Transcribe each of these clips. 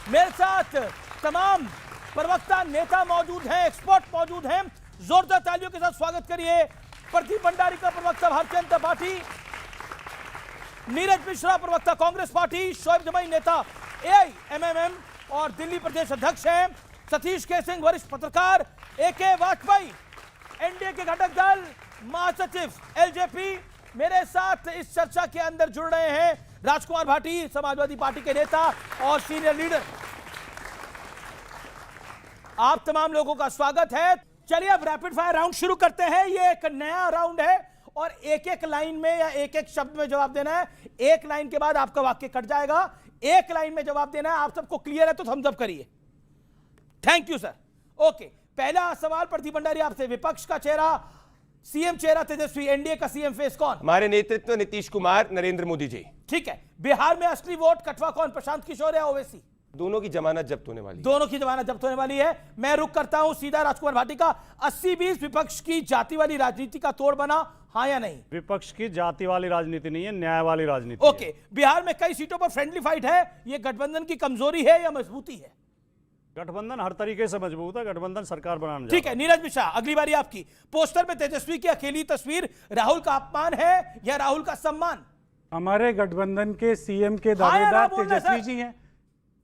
मेरे साथ तमाम प्रवक्ता नेता मौजूद हैं, एक्सपर्ट मौजूद हैं। जोरदार तालियों के साथ स्वागत करिए प्रदीप भंडारी का, प्रवक्ता भारतीय जनता पार्टी, नीरज मिश्रा प्रवक्ता कांग्रेस पार्टी, शोएब जमाई नेता एआईएमएम और दिल्ली प्रदेश अध्यक्ष हैं, सतीश केसिंग वरिष्ठ पत्रकार, एके वाजपेयी एनडीए के घटक दल महासचिव एलजेपी। मेरे साथ इस चर्चा के अंदर जुड़ रहे हैं राजकुमार भाटी, समाजवादी पार्टी के नेता और सीनियर लीडर। आप तमाम लोगों का स्वागत है। चलिए अब रैपिड फायर राउंड शुरू करते हैं। ये एक नया राउंड है और एक एक लाइन में या एक एक शब्द में जवाब देना है। एक लाइन के बाद आपका वाक्य कट जाएगा। एक लाइन में जवाब देना है। आप सबको क्लियर है तो थम्स अप करिए। Thank you sir. ओके, पहला सवाल प्रदीप भंडारी आपसे। विपक्ष का चेहरा, सीएम चेहरा तेजस्वी, एनडीए का सीएम फेस कौन? हमारे नेतृत्व नीतीश कुमार, नरेंद्र मोदी जी। ठीक है। बिहार में असली वोट कटवा कौन, प्रशांत किशोर या ओवैसी? दोनों की जमानत जब्त होने वाली है। दोनों की जमानत जब्त होने वाली है। मैं रुक करता हूं सीधा राजकुमार भाटी का। 80-20 विपक्ष की जाति वाली राजनीति का तोड़ बना, हाँ या नहीं? विपक्ष की जाति वाली राजनीति नहीं है, न्याय वाली राजनीति ओके, बिहार में कई सीटों पर फ्रेंडली फाइट है, यह गठबंधन की कमजोरी है या मजबूती है? गठबंधन हर तरीके से मजबूत है, गठबंधन सरकार बनाना। ठीक है, नीरज मिश्रा अगली बारी आपकी। पोस्टर में तेजस्वी की अकेली तस्वीर राहुल का अपमान है या राहुल का सम्मान? हमारे गठबंधन के सीएम के दावेदार तेजस्वी जी हैं,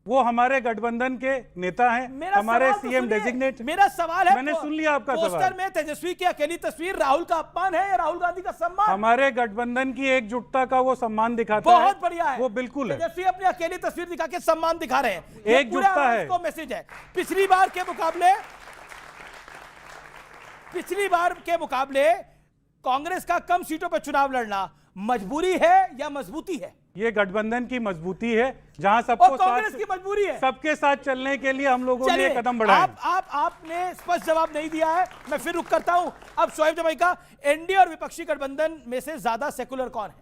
वो हमारे गठबंधन के नेता हैं, हमारे सीएम डेजिग्नेट। मेरा सवाल है, मैंने सुन लिया आपका सवाल। पोस्टर में तेजस्वी की अकेली तस्वीर राहुल का अपमान है या राहुल गांधी का सम्मान? हमारे गठबंधन की एकजुटता का वो सम्मान दिखाता है। बहुत बढ़िया है, वो बिल्कुल है। तेजस्वी अपनी अकेली तस्वीर दिखा के सम्मान दिखा रहे हैं, एकजुटता है, इसको मैसेज है। पिछली बार के मुकाबले कांग्रेस का कम सीटों पर चुनाव लड़ना मजबूरी है या मजबूती है? ये गठबंधन की मजबूती है, जहां सबको कांग्रेस की मजबूरी है। सबके साथ चलने के लिए हम लोगों ने कदम बढ़ाया। आपने स्पष्ट जवाब नहीं दिया है, मैं फिर रुक करता हूं। अब शोएब जमाई का, एनडीए और विपक्षी गठबंधन में से ज्यादा सेकुलर कौन है?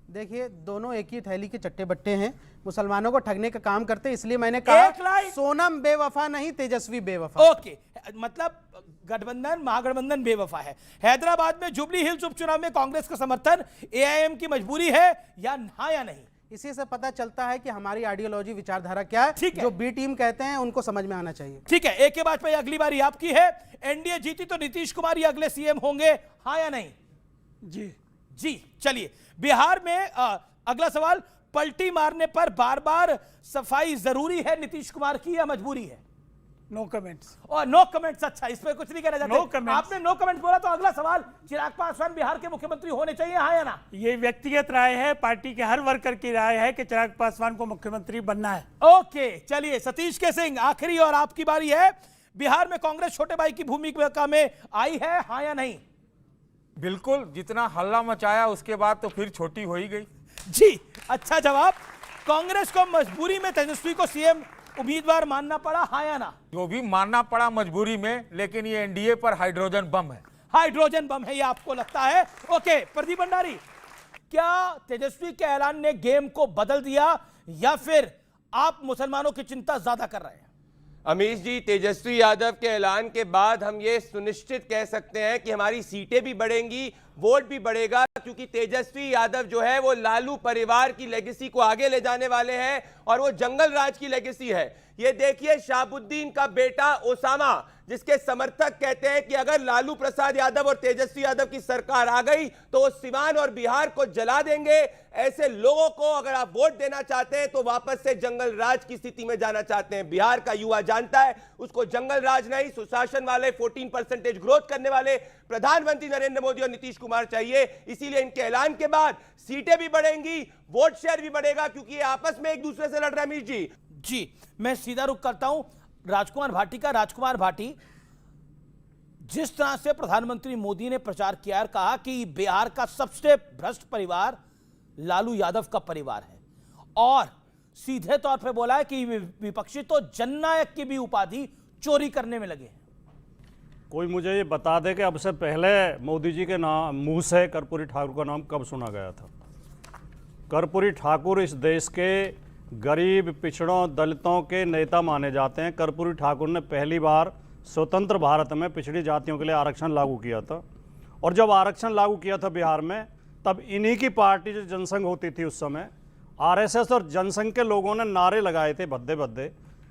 देखिए, दोनों एक ही थैली के चट्टे बट्टे हैं, मुसलमानों को ठगने का काम करते हैं, इसलिए मैंने कहा सोनम बेवफा नहीं, तेजस्वी बेवफा। ओके, मतलब गठबंधन, महागठबंधन बेवफा है। हैदराबाद में जुबली हिल्स उपचुनाव में कांग्रेस का समर्थन एआईएम की मजबूरी है या हाँ या नहीं? इसी से पता चलता है कि हमारी आइडियोलॉजी, विचारधारा क्या है। ठीक है, जो बी टीम कहते हैं उनको समझ में आना चाहिए। ठीक है, एक के बाद भाई अगली बारी आपकी है। एनडीए जीती तो नीतीश कुमार ही अगले सीएम होंगे, हाँ या नहीं? जी। चलिए, बिहार में अगला सवाल, पलटी मारने पर बार बार सफाई जरूरी है नीतीश कुमार की या मजबूरी है? No comments. और नो कमेंट्स। अच्छा, इस पे कुछ नहीं कहना चाहते? No comments. आपने नो कमेंट्स बोला तो अगला सवाल, चिराग पासवान बिहार के मुख्यमंत्री होने चाहिए, हाँ या ना? ये व्यक्तिगत राय है, पार्टी के हर वर्कर की राय है कि चिराग पासवान को मुख्यमंत्री बनना है। ओके, चलिए सतीश केसिंग आखिरी और आपकी बारी है। बिहार में कांग्रेस छोटे भाई की भूमिका में आई है, हाँ या नहीं? बिल्कुल, जितना हल्ला मचाया उसके बाद तो फिर छोटी हो ही गई। जी, अच्छा जवाब। कांग्रेस को मजबूरी में तेजस्वी को सीएम उम्मीदवार मानना पड़ा, हाँ या ना? जो भी मानना पड़ा मजबूरी में, लेकिन ये एनडीए पर हाइड्रोजन बम है। हाइड्रोजन बम है ये आपको लगता है? ओके, प्रदीप भंडारी, क्या तेजस्वी के ऐलान ने गेम को बदल दिया या फिर आप मुसलमानों की चिंता ज्यादा कर रहे हैं? अमीश जी, तेजस्वी यादव के ऐलान के बाद हम ये सुनिश्चित कह सकते हैं कि हमारी सीटें भी बढ़ेंगी, वोट भी बढ़ेगा, क्योंकि तेजस्वी यादव जो है वो लालू परिवार की लेगेसी को आगे ले जाने वाले हैं और वो जंगल राज की लेगेसी है। ये देखिए, शहाबुद्दीन का बेटा ओसामा, जिसके समर्थक कहते हैं कि अगर लालू प्रसाद यादव और तेजस्वी यादव की सरकार आ गई तो वो सिवान और बिहार को जला देंगे। ऐसे लोगों को अगर आप वोट देना चाहते हैं तो वापस से जंगल राज की स्थिति में जाना चाहते हैं। बिहार का युवा जानता है उसको जंगल राज नहीं, सुशासन वाले 14% ग्रोथ करने वाले प्रधानमंत्री नरेंद्र मोदी और नीतीश कुमार चाहिए। इसीलिए इनके ऐलान के बाद सीटें भी बढ़ेंगी, वोट शेयर भी बढ़ेगा, क्योंकि ये आपस में एक दूसरे से लड़ रहे हैं। अमीश जी, मैं सीधा रुख करता हूं राजकुमार भाटी का। राजकुमार भाटी, जिस तरह से प्रधानमंत्री मोदी ने प्रचार किया और कहा कि बिहार का सबसे भ्रष्ट परिवार लालू यादव का परिवार है, और सीधे तौर पे बोला है कि विपक्षी तो जननायक की भी उपाधि चोरी करने में लगे हैं। कोई मुझे ये बता दे कि अब से पहले मोदी जी के नाम मुंह से कर्पूरी ठाकुर का नाम कब सुना गया था? कर्पूरी ठाकुर इस देश के गरीब, पिछड़ों, दलितों के नेता माने जाते हैं। कर्पूरी ठाकुर ने पहली बार स्वतंत्र भारत में पिछड़ी जातियों के लिए आरक्षण लागू किया था, और जब आरक्षण लागू किया था बिहार में, तब इन्हीं की पार्टी जो जनसंघ होती थी उस समय, आरएसएस और जनसंघ के लोगों ने नारे लगाए थे भद्दे भद्दे,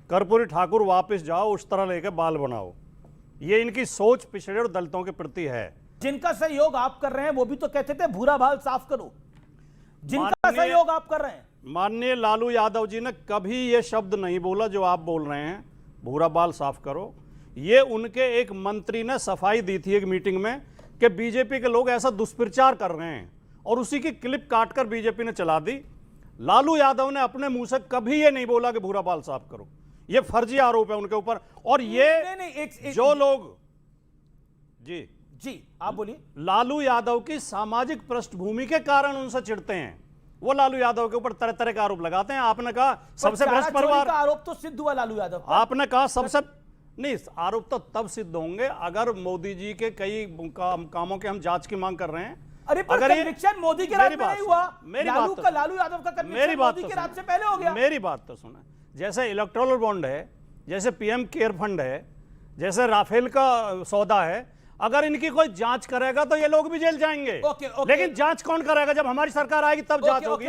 कर्पूरी ठाकुर वापस जाओ, उस तरह लेके बाल बनाओ। ये इनकी सोच पिछड़े और दलितों के प्रति है। जिनका सहयोग आप कर रहे हैं वो भी तो कहते थे भूरा बाल साफ करो, जिनका सहयोग आप कर रहे हैं। माननीय लालू यादव जी ने कभी ये शब्द नहीं बोला जो आप बोल रहे हैं, भूरा बाल साफ करो। ये उनके एक मंत्री ने सफाई दी थी एक मीटिंग में कि बीजेपी के लोग ऐसा दुष्प्रचार कर रहे हैं, और उसी की क्लिप काटकर बीजेपी ने चला दी। लालू यादव ने अपने मुंह से कभी ये नहीं बोला कि भूरा बाल साफ करो। ये फर्जी आरोप है उनके ऊपर। और ये नहीं, जो लोग जी आप बोलिए, लालू यादव की सामाजिक पृष्ठभूमि के कारण उनसे चिढ़ते हैं, वो लालू यादव के ऊपर तरह तरह के आरोप लगाते हैं। आपने कहा सबसे भ्रष्ट परिवार का आरोप तो सिद्ध हुआ लालू यादव का। आपने कहा सबसे नहीं, आरोप तो तब सिद्ध होंगे अगर मोदी जी के कई कामों के हम जांच की मांग कर रहे हैं। अरे पर कन्विक्शन मोदी के राज में नहीं हुआ, लालू यादव का कन्विक्शन मोदी के राज से पहले हो गया। मेरी बात तो सुना, जैसे इलेक्टोरल बॉन्ड है, जैसे पीएम केयर फंड है, जैसे राफेल का सौदा है, अगर इनकी कोई जांच करेगा तो ये लोग भी जेल जाएंगे। लेकिन जांच कौन करेगा? जब हमारी सरकार आएगी तब जांच होगी।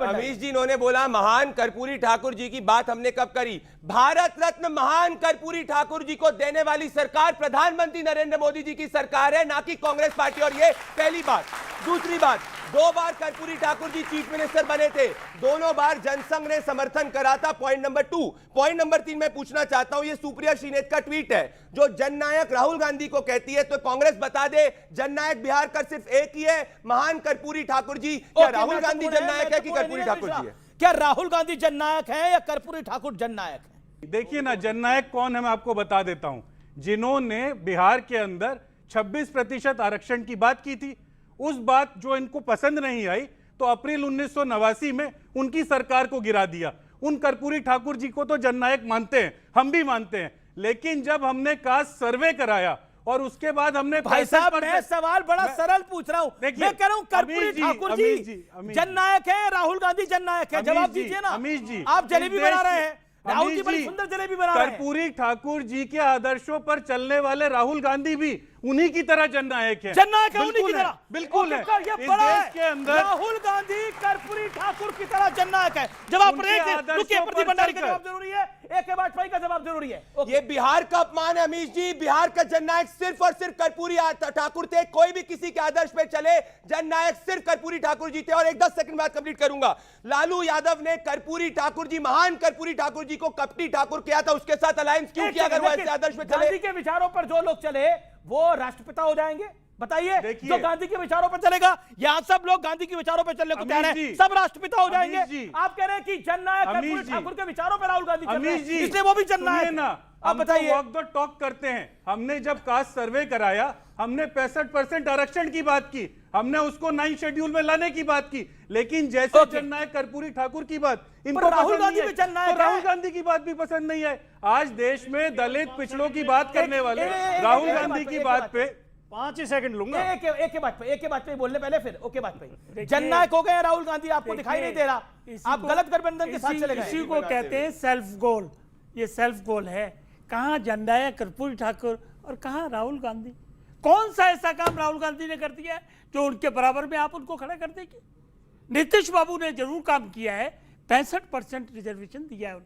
अमीश जी इन्होंने बोला महान कर्पूरी ठाकुर जी की बात हमने कब करी? भारत रत्न महान कर्पूरी ठाकुर जी को देने वाली सरकार प्रधानमंत्री नरेंद्र मोदी जी की सरकार है, ना कि कांग्रेस पार्टी। और ये पहली बात। दूसरी बात, 2 बार कर्पूरी ठाकुर जी चीफ मिनिस्टर बने थे, दोनों बार जनसंघ ने समर्थन करा था। Point number 2। पॉइंट नंबर 3 मैं पूछना चाहता हूं, ये सुप्रिया श्रीनेत का ट्वीट है जो जननायक राहुल गांधी को कहती है, तो कांग्रेस बता दे जननायक बिहार का सिर्फ एक ही है, महान कर्पूरी ठाकुर जी। क्या राहुल गांधी जननायक है कि कर्पूरी ठाकुर जी है? क्या राहुल गांधी जननायक है या कर्पूरी ठाकुर जननायक है? देखिए ना, जननायक कौन है मैं आपको बता देता हूं। जिन्होंने बिहार के अंदर 26% आरक्षण की बात की थी, उस बात जो इनको पसंद नहीं आई तो अप्रैल 1989 में उनकी सरकार को गिरा दिया। उन कर्पूरी ठाकुर जी को तो जननायक मानते हैं, हम भी मानते हैं, लेकिन जब हमने कास्ट सर्वे कराया और उसके बाद हमने भाई साहब मैं सवाल बड़ा सरल पूछ रहा हूं, मैं कह रहा हूं कर्पूरी ठाकुर जी जननायक है, राहुल गांधी जननायक है? जवाब दीजिए ना। अमीश जी, आप जलेबी बना रहे हैं, राहुल जी बड़ी सुंदर जलेबी बना रहे हैं। कर्पूरी ठाकुर जी के आदर्शों पर चलने वाले राहुल गांधी भी उन्हीं की तरह जननायक है। जननायक है उन्हीं की तरह, बिल्कुल है। ये बड़ा है के अंदर राहुल गांधी कर्पूरी ठाकुर की तरह जननायक है। जवाब प्रदीप भंडारी का जवाब जरूरी है, AK वाजपेयी का जवाब जरूरी है। ये बिहार का अपमान है अमीश जी। बिहार का जननायक सिर्फ और सिर्फ कर्पूरी ठाकुर थे। कोई भी किसी के आदर्श पे चले, जननायक सिर्फ कर्पूरी ठाकुर जी थे। और एक 10 सेकंड बाद कंप्लीट करूंगा। लालू यादव ने कर्पूरी ठाकुर जी, महान कर्पूरी ठाकुर जी को कपटी ठाकुर किया था, उसके साथ अलायंस क्यों किया? अगर वो ऐसे आदर्श पे चले, गांधी के विचारों पर जो लोग चले वो राष्ट्रपिता हो जाएंगे? बताइए, जो गांधी के विचारों पर चलेगा, यहां सब लोग गांधी के विचारों पर चलने को तैयार हैं, सब राष्ट्रपिता हो जाएंगे। आप कह रहे हैं कि जननायक कर्पूरी ठाकुर के विचारों पर राहुल गांधी चल रहे हैं, इसलिए वो भी जननायक ना। आप बताइए, वॉक द टॉक करते हैं। हमने जब कास्ट सर्वे कराया, हमने 65% आरक्षण की बात की, हमने उसको 9 शेड्यूल में लाने की बात की, लेकिन जैसे जननायक कर्पूरी ठाकुर की बात इनको राहुल गांधी भी जननायक, तो राहुल गांधी की बात भी पसंद नहीं है। आज देश में दलित पिछड़ों की बात करने वाले राहुल गांधी की बात पे 5 ही सेकंड लूंगा। एक बात पे बोलने पहले, फिर ओके बात पे जननायक हो गए राहुल गांधी, आपको दिखाई नहीं दे रहा, आप गलत गठबंधन के साथ चले गए। इसी को कहते हैं सेल्फ गोल। ये सेल्फ गोल है। कहां जननायक कर्पूरी ठाकुर और कहां राहुल गांधी? कौन सा ऐसा काम राहुल गांधी ने कर दिया है जो उनके बराबर में आप उनको खड़ा कर देंगे? नीतीश बाबू ने जरूर काम किया है, 65% रिजर्वेशन दिया है।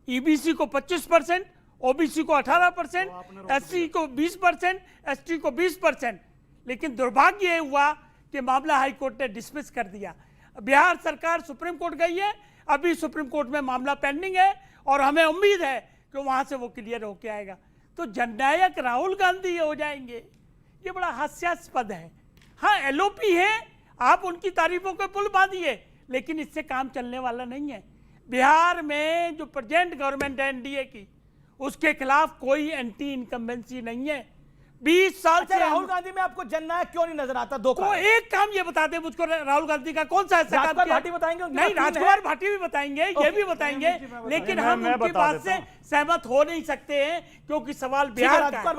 ईबीसी को 25%, ओबीसी को 18%, एससी को 20%, एसटी को 20%। लेकिन दुर्भाग्य ये हुआ कि मामला हाई कोर्ट ने डिसमिस कर दिया। बिहार सरकार सुप्रीम कोर्ट गई है, अभी सुप्रीम कोर्ट में मामला पेंडिंग है और हमें उम्मीद है कि वहां से वो क्लियर होके आएगा। तो जननायक राहुल गांधी हो जाएंगे, ये बड़ा हास्यास्पद है। हाँ, एलओपी है, आप उनकी तारीफों के पुल बांधिए, लेकिन इससे काम चलने वाला नहीं है। बिहार में जो प्रेजेंट गवर्नमेंट है एनडीए की, उसके खिलाफ कोई एंटी इनकम्बेंसी नहीं है। 20 साल से राहुल गांधी में आपको जननायक क्यों नहीं नजर आता? दो एक काम ये बता दे मुझको, राहुल गांधी का कौन सा ऐसा काम किया? भाटी बताएंगे? नहीं, राजकुमार भाटी भी बताएंगे, ये भी बताएंगे, लेकिन हम उनकी बात से सहमत हो नहीं सकते हैं, क्योंकि सवाल बिहार का है।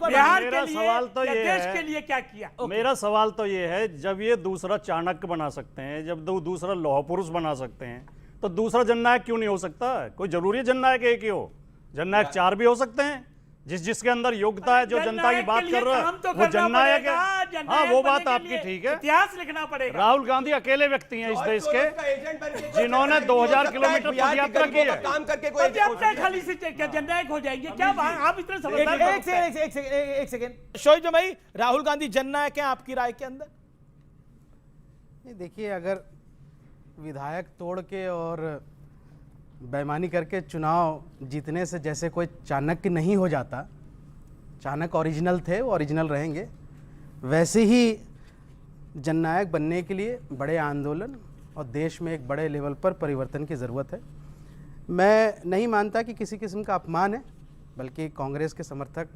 बिहार के लिए, सवाल तो ये देश के लिए क्या किया? मेरा सवाल तो ये है, जब ये दूसरा चाणक्य बना सकते हैं, जब दूसरा लौह पुरुष बना सकते हैं, तो दूसरा जननायक क्यों नहीं हो सकता? कोई जरूरी जननायक एक ही हो? जननायक 4 भी हो सकते हैं, जिसके अंदर योग्यता है, जो जनता की बात कर रहा है तो वो जननायक है। जननायक हाँ, वो बनने बात के आपकी लिए ठीक है। इतिहास लिखना पड़ेगा। राहुल गांधी अकेले व्यक्ति हैं इस देश के जिन्होंने 2000 किलोमीटर पद यात्रा की है। काम करके तो जब तक खाली से क्या जननायक हो जाएंगे क्या? आप इतना समझदार एक सेकेंड शोएब भाई, राहुल गांधी जननायक है आपकी राय के अंदर? ये देखिए, अगर विधायक तोड़ के और बेईमानी करके चुनाव जीतने से जैसे कोई चाणक्य नहीं हो जाता, चाणक्य ओरिजिनल थे, वो ओरिजिनल रहेंगे, वैसे ही जननायक बनने के लिए बड़े आंदोलन और देश में एक बड़े लेवल पर परिवर्तन की ज़रूरत है। मैं नहीं मानता कि किसी किस्म का अपमान है, बल्कि कांग्रेस के समर्थक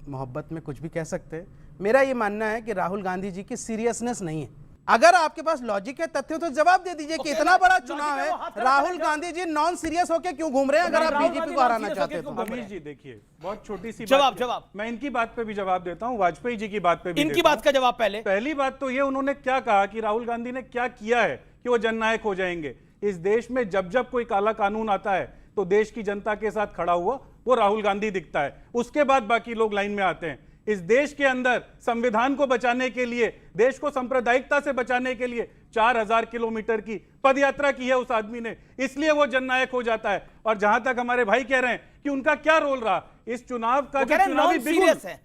मोहब्बत में कुछ भी कह सकते हैं। मेरा ये मानना है कि राहुल गांधी जी की सीरियसनेस नहीं है। अगर आपके पास लॉजिक है, तथ्य तो जवाब दे दीजिए कि इतना बड़ा चुनाव है, राहुल गांधी जी नॉन सीरियस होकर क्यों घूम रहे हैं? अगर आप बीजेपी को हराना चाहते हैं तो। अमीश जी देखिए, बहुत छोटी सी जवाब मैं इनकी बात पे भी जवाब देता हूं, वाजपेयी जी की बात पे भी इनकी बात का जवाब पहली बात तो ये, उन्होंने क्या कहा कि राहुल गांधी ने क्या किया है कि वो जननायक हो जाएंगे। इस देश में जब जब कोई काला कानून आता है तो देश की जनता के साथ खड़ा हुआ वो राहुल गांधी दिखता है, उसके बाद बाकी लोग लाइन में आते हैं। इस देश के अंदर संविधान को बचाने के लिए, देश को सांप्रदायिकता से बचाने के लिए 4000 किलोमीटर की पदयात्रा की है उस आदमी ने, इसलिए वो जननायक हो जाता है। और जहां तक हमारे भाई कह रहे हैं कि उनका क्या रोल रहा इस चुनाव का, जो चुनावी सीरियस है,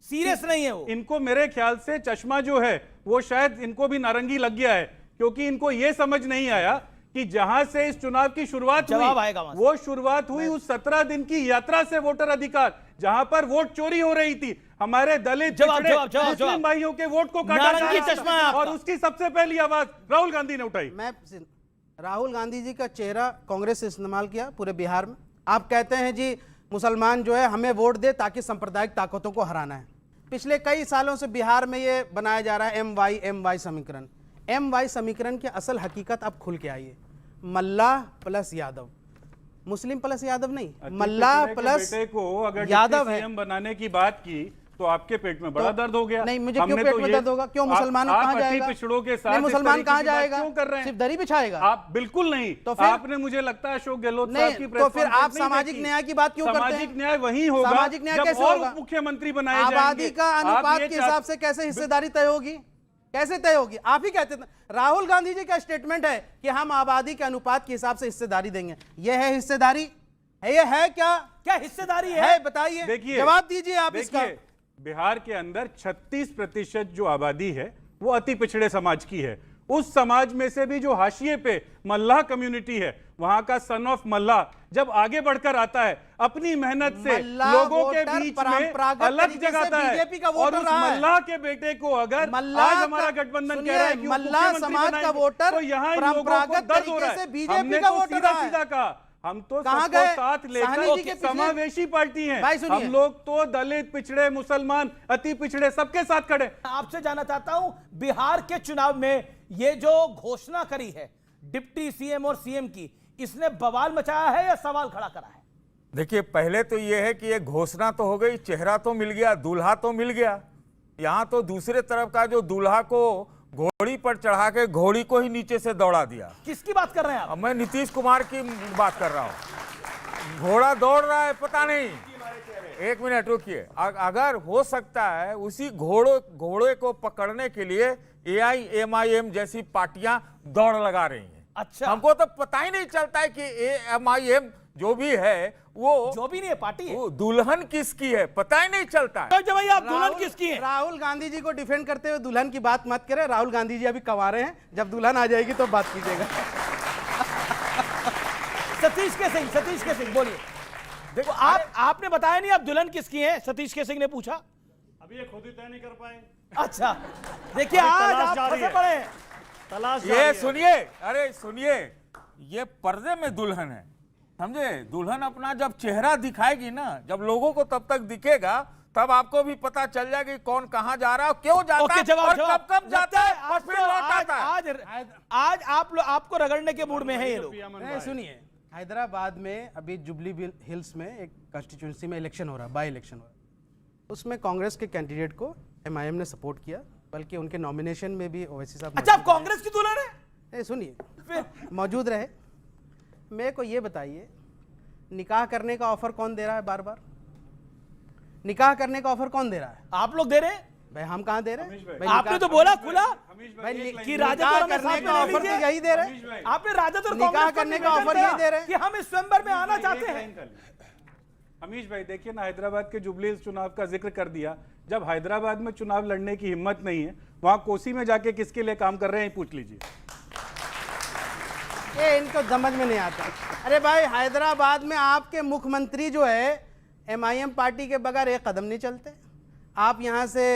सीरियस नहीं है वो। इनको मेरे ख्याल से चश्मा जो है वो शायद इनको भी नारंगी लग गया है, क्योंकि इनको यह समझ नहीं आया कि जहां से इस चुनाव की शुरुआत हुई, वो शुरुआत हुई उस 17 दिन की यात्रा से, वोटर अधिकार, जहां पर वोट चोरी हो रही थी, हमारे दलित मुस्लिम भाइयों के वोट को काटा जा रहा था, और उसकी सबसे पहली आवाज राहुल गांधी ने उठाई। मैं राहुल गांधी जी का चेहरा कांग्रेस से इस्तेमाल किया पूरे बिहार में। आप कहते हैं जी मुसलमान जो है हमें वोट दे ताकि सांप्रदायिक ताकतों को हराना है। पिछले कई सालों से बिहार में ये बनाया जा रहा है MY समीकरण। MY समीकरण की असल हकीकत अब खुल के आई है। मल्लाह plus Yadav, Muslim plus Yadav नहीं, मल्लाह प्लस बेटे को अगर यादव है। सीएम बनाने की बात की तो आपके पेट में बड़ा दर्द हो गया। नहीं, मुझे क्यों पेट में दर्द होगा? क्यों मुसलमान कहां जाएगा? पिछड़ों के साथ नहीं, मुसलमान कहां जाएगा? क्यों कर रहे हैं? सिर्फ दरी बिछाएगा? आप बिल्कुल नहीं। तो फिर आपने, मुझे लगता है अशोक गहलोत साहब की तो फिर आप सामाजिक न्याय की बात क्यों करते हैं? सामाजिक न्याय वही होगा, सामाजिक न्याय जब कैसे और होगा? मुख्यमंत्री बनाए जाएंगे। आबादी का अनुपात के हिसाब से कैसे हिस्सेदारी तय होगी? कैसे तय होगी? आप ही कहते थे। राहुल गांधी जी का स्टेटमेंट है कि हम आबादी के अनुपात के हिसाब से हिस्सेदारी देंगे। यह है हिस्सेदारी? है ये है क्या? क्या हिस्सेदारी है? बताइए, देखिए, जवाब दीजिए आप इसका। बिहार के अंदर 36% जो आबादी है वो अति पिछड़े समाज की है। उस समाज में से भी जो हाशिए पे मल्लाह कम्युनिटी है, वहां का सन ऑफ मल्लाह जब आगे बढ़कर आता है, अपनी मेहनत से लोगों के बीच में अलग जगाता है, और उस मल्लाह के बेटे को अगर आज हमारा गठबंधन कह रहा है कि मल्लाह समाज का वोटर तो यहाँ इन लोगों को दर्द हो रहा है। बीजेपी का वोटर सीधा कहा, हम तो सबको साथ लेकर समावेशी पार्टी हैं। हम लोग तो दलित, पिछड़े, मुसलमान, अति पिछड़े सबके साथ खड़े। आपसे जानना चाहता हूं, बिहार के चुनाव में ये जो घोषणा करी है डिप्टी सीएम और सीएम की, इसने बवाल मचाया है या सवाल खड़ा करा है? देखिए, पहले तो ये है कि ये घोषणा तो हो गई, चेहरा तो मिल गया, दूल्हा तो मिल गया। यहाँ तो दूसरे तरफ का जो दूल्हा को घोड़ी पर चढ़ा के घोड़ी को ही नीचे से दौड़ा दिया। किसकी बात कर रहे हैं आप? अब मैं नीतीश कुमार की बात कर रहा हूँ। घोड़ा दौड़ रहा है, पता नहीं, एक मिनट रुकिए। अगर हो सकता है उसी घोड़े को पकड़ने के लिए AIMIM जैसी पार्टियां दौड़ लगा रही हैं। अच्छा, हमको तो पता ही नहीं चलता है कि AIMIM जो भी है वो जो भी नहीं है पार्टी है, दुल्हन किसकी है पता ही नहीं चलता है। तो भाई आप दुल्हन किसकी है? राहुल गांधी जी को डिफेंड करते हुए दुल्हन की बात मत करें। राहुल गांधी जी अभी कवारे हैं, जब दुल्हन आ जाएगी तो बात कीजिएगा। सतीश के सिंह बोलिए। देखो, आपने बताया नहीं आप दुल्हन किसकी है, सतीश के सिंह ने पूछा। अभी ये खुद ही तय नहीं कर पाए। अच्छा, देखिए आज आप फंसे पड़े हैं। तलाश ये सुनिए, अरे सुनिए, ये पर्दे में दुल्हन है, समझे? दुल्हन अपना जब चेहरा दिखाएगी ना, जब लोगों को तब तक दिखेगा, तब आपको भी पता चल जाएगा कि कौन कहां जा रहा है, क्यों जाता है और कब जाता है और फिर लौट आता है। आज आपको रगड़ने के मूड में है ये लोग। सुनिए, हैदराबाद में अभी जुबली हिल्स में एक कंस्टिट्यूंसी में इलेक्शन हो रहा है, बाई इलेक्शन हो रहा है। उसमें कांग्रेस के कैंडिडेट को MIM ने सपोर्ट किया, बल्कि उनके नॉमिनेशन में भी ओवैसी साहब। अच्छा, आप कांग्रेस की दुल्हन है? सुनिए, मौजूद रहे। मेरे को ये बताइए, निकाह करने का ऑफर कौन दे रहा है बार बार? निकाह करने का ऑफर कौन दे रहा है? आप लोग दे रहे हैं। भाई हम कहाँ दे रहे हैं? भाई आपने तो बोला खुला भाई कि राजद निकाह और हमें करने साथ में का नहीं ऑफर तो लीजिए। यही दे रहे हैं। आपने राजद और निकाह कांग्रेस को करने का निवेदन ऑफर दिया ये दे रहे हैं। कि हम इस स्वयंवर में आना चाहते हैं। अमीश भाई देखिए ना, हैदराबाद के जुबली हिल्स चुनाव का जिक्र कर दिया। जब हैदराबाद में चुनाव लड़ने की हिम्मत नहीं है, वहां कोसी में जाके किसके लिए काम कर रहे हैं पूछ लीजिए। ये इनको समझ में नहीं आता। अरे भाई हैदराबाद में आपके मुख्यमंत्री जो है एमआईएम पार्टी के बगैर एक कदम नहीं चलते। आप यहाँ से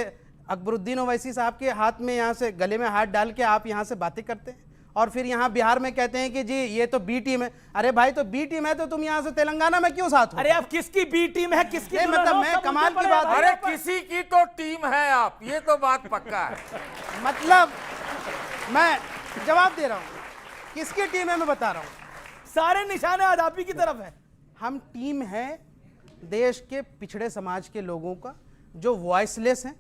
अकबरुद्दीन ओवैसी साहब के हाथ में यहाँ से गले में हाथ डाल के आप यहाँ से बातें करते हैं और फिर यहाँ बिहार में कहते हैं कि जी ये तो बी टीम है। अरे भाई तो बी टीम है तो तुम यहाँ से तेलंगाना में क्यों साथ हो? अरे आप किसकी बी टीम है, किसकी नहीं, दुल्हन मतलब हो, मैं सब कमाल उनके की पड़े बात- हैं। अरे किसी की तो टीम है आप, ये तो बात पक्का है। मतलब मैं जवाब दे रहा हूँ किसकी टीम है, मैं बता रहा हूँ। सारे निशाने आज आप ही की तरफ है। हम टीम है देश के पिछड़े समाज के लोगों का जो वॉइसलेस हैं,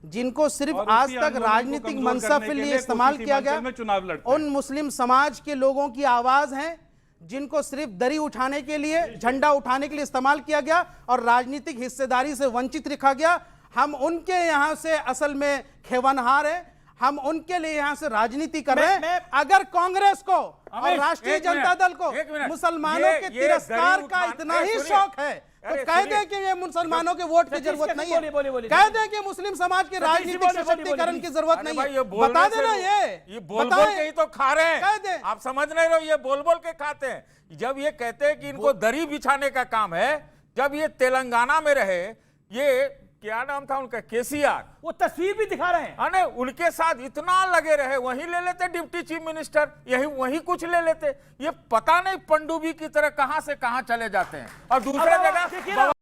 जिनको सिर्फ और आज उसी तक आंदोलन को राजनीतिक कमजोर मनसब करने के के लिए लिए इस्तेमाल कोसी किया सीमांचल में चुनाव गया। लड़ते हैं। उन मुस्लिम समाज के लोगों की आवाज है जिनको सिर्फ दरी उठाने के लिए, झंडा उठाने के लिए इस्तेमाल किया गया और राजनीतिक हिस्सेदारी से वंचित रखा गया। हम उनके यहाँ से असल में खेवनहार है, हम उनके लिए यहाँ से राजनीति कर रहे हैं। अगर कांग्रेस को और अमीश, राष्ट्रीय एक मिनट, जनता दल को एक मिनट। मुसलमानों ये के दरी तिरस्कार का उठाने- इतना ही सुनिए। शौक है तो अरे कह सुनिए। दें कि ये मुसलमानों के वोट की सतीश जरूरत जी, नहीं बोलिए, है, बोलिए, बोलिए। कह दें कि मुस्लिम समाज के जी, राजनीतिक बोलिए, बोलिए, सशक्तिकरण बोलिए। की जरूरत अरे नहीं भाई, ये है। बोलने बता से देना ये बोल बोल बताएं। के ही तो खा रहे कह हैं। दें। आप समझ नहीं रहे हो, ये बोल बोल के खाते हैं। जब ये कहते हैं कि इनको दरी बिछाने का काम है, जब ये तेलंगाना में रहे, ये क्या नाम था उनका, केसीआर, वो तस्वीर भी दिखा रहे हैं। अरे उनके साथ इतना लगे रहे, वहीं ले लेते डिप्टी चीफ मिनिस्टर, यही वहीं कुछ ले लेते। ये पता नहीं पनडुब्बी की तरह कहां से कहां चले जाते हैं और दूसरे अब देखिए ना, जगह